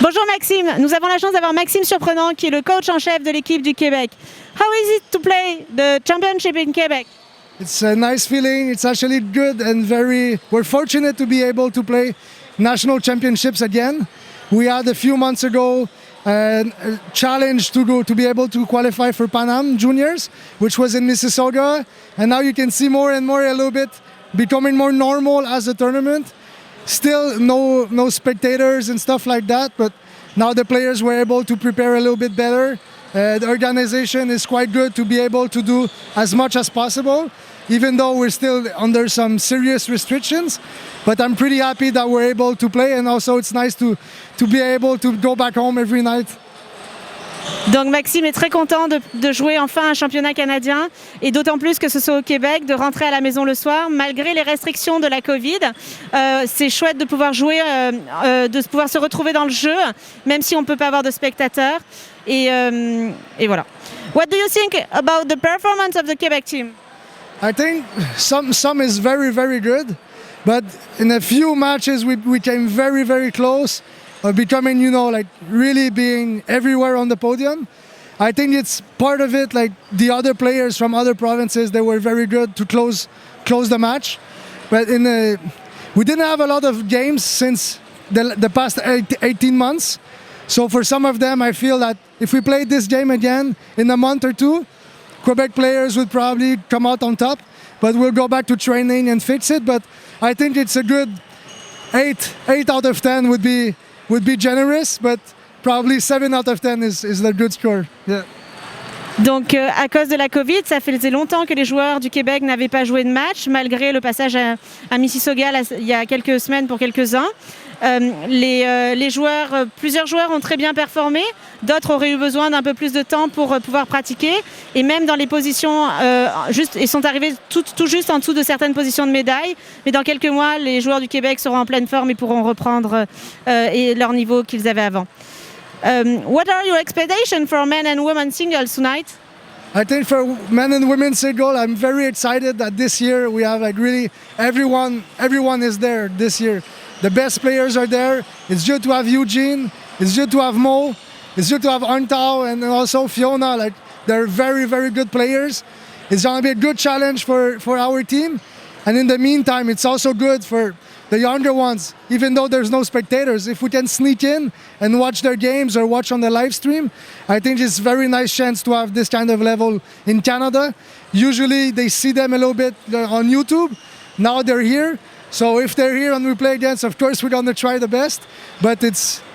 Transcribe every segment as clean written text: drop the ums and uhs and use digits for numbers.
Bonjour Maxime, nous avons la chance d'avoir Maxime Surprenant qui est le coach en chef de l'équipe du Québec. How is it to play the championship in Quebec? It's a nice feeling. It's actually good and we're fortunate to be able to play national championships again. We had a few months ago a challenge to be able to qualify for Pan Am Juniors, which was in Mississauga. And now you can see more and more a little bit becoming more normal as a tournament. Still no spectators and stuff like that, but now the players were able to prepare a little bit better. The organization is quite good to be able to do as much as possible, even though we're still under some serious restrictions. But I'm pretty happy that we're able to play, and also it's nice to be able to go back home every night. Donc Maxime est très content de jouer enfin un championnat canadien et d'autant plus que ce soit au Québec, de rentrer à la maison le soir malgré les restrictions de la Covid. C'est chouette de pouvoir jouer, de pouvoir se retrouver dans le jeu, même si on ne peut pas avoir de spectateurs. Et voilà. What do you think about the performance of the Quebec team? I think some is very, very good, but in a few matches we came very, very close. Becoming, like really being everywhere on the podium. I think it's part of it, like the other players from other provinces, they were very good to close the match. But we didn't have a lot of games since the past 18 months. So for some of them, I feel that if we played this game again in a month or two, Quebec players would probably come out on top, but we'll go back to training and fix it. But I think it's a good 8 out of 10 would be generous, but probably 7 out of 10 is a good score. Yeah. Donc à cause de la Covid, ça faisait longtemps que les joueurs du Québec n'avaient pas joué de match, malgré le passage à Mississauga il y a quelques semaines pour quelques-uns. Plusieurs joueurs ont très bien performé, d'autres auraient eu besoin d'un peu plus de temps pour pouvoir pratiquer et même dans les positions ils sont arrivés tout juste en dessous de certaines positions de médaille, mais dans quelques mois les joueurs du Québec seront en pleine forme et pourront reprendre leur niveau qu'ils avaient avant. What are your expectations for men and women singles tonight? I think for men and women single, I'm very excited that this year we have like really everyone is there this year. The best players are there. It's good to have Eugene. It's good to have Mo. It's good to have Antao and also Fiona. Like they're very, very good players. It's going to be a good challenge for our team. And in the meantime, it's also good for the younger ones, even though there's no spectators. If we can sneak in and watch their games or watch on the live stream, I think it's a very nice chance to have this kind of level in Canada. Usually they see them a little bit on YouTube. Now they're here. So if they're here and we play against, of course we're going to try the best. But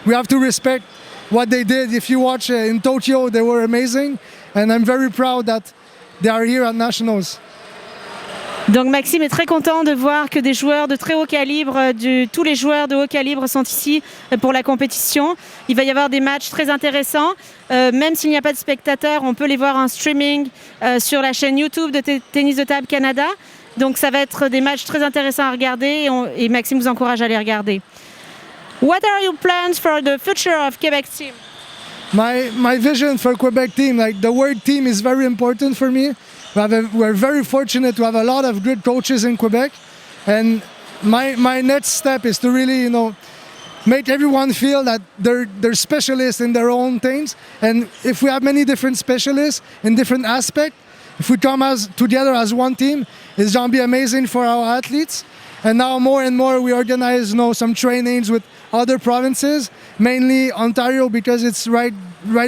we have to respect what they did. If you watch in Tokyo, they were amazing. And I'm very proud that they are here at Nationals. Donc Maxime est très content de voir que des joueurs de très haut calibre, tous les joueurs de haut calibre sont ici pour la compétition. Il va y avoir des matchs très intéressants. Même s'il n'y a pas de spectateurs, on peut les voir en streaming sur la chaîne YouTube de Tennis de Table Canada. Donc ça va être des matchs très intéressants à regarder et Maxime vous encourage à les regarder. What are your plans for the future of Quebec team? My vision for Quebec team, like the word team is very important for me. We're very fortunate to have a lot of good coaches in Quebec, and my next step is to really, make everyone feel that they're specialists in their own things. And if we have many different specialists in different aspects, if we come together as one team, it's going to be amazing for our athletes. And now more and more we organize, some trainings with other provinces, mainly Ontario because it's right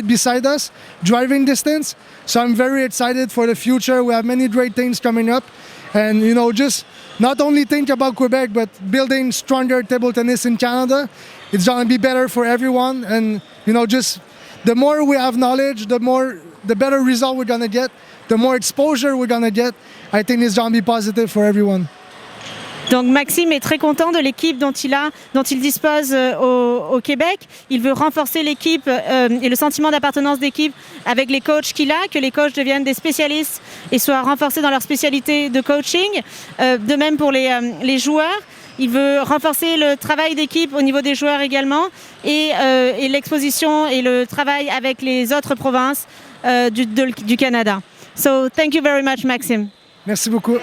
beside us, driving distance. So I'm very excited for the future. We have many great things coming up. And, just not only think about Quebec, but building stronger table tennis in Canada. It's going to be better for everyone. And, just the more we have knowledge, the better result we're going to get, the more exposure we're going to get. I think it's going to be positive for everyone. Donc Maxime est très content de l'équipe dont il dispose au Québec. Il veut renforcer l'équipe et le sentiment d'appartenance d'équipe avec les coachs qu'il a, que les coachs deviennent des spécialistes et soient renforcés dans leur spécialité de coaching. De même pour les joueurs. Il veut renforcer le travail d'équipe au niveau des joueurs également et l'exposition et le travail avec les autres provinces du Canada. So thank you very much, Maxime. Merci beaucoup.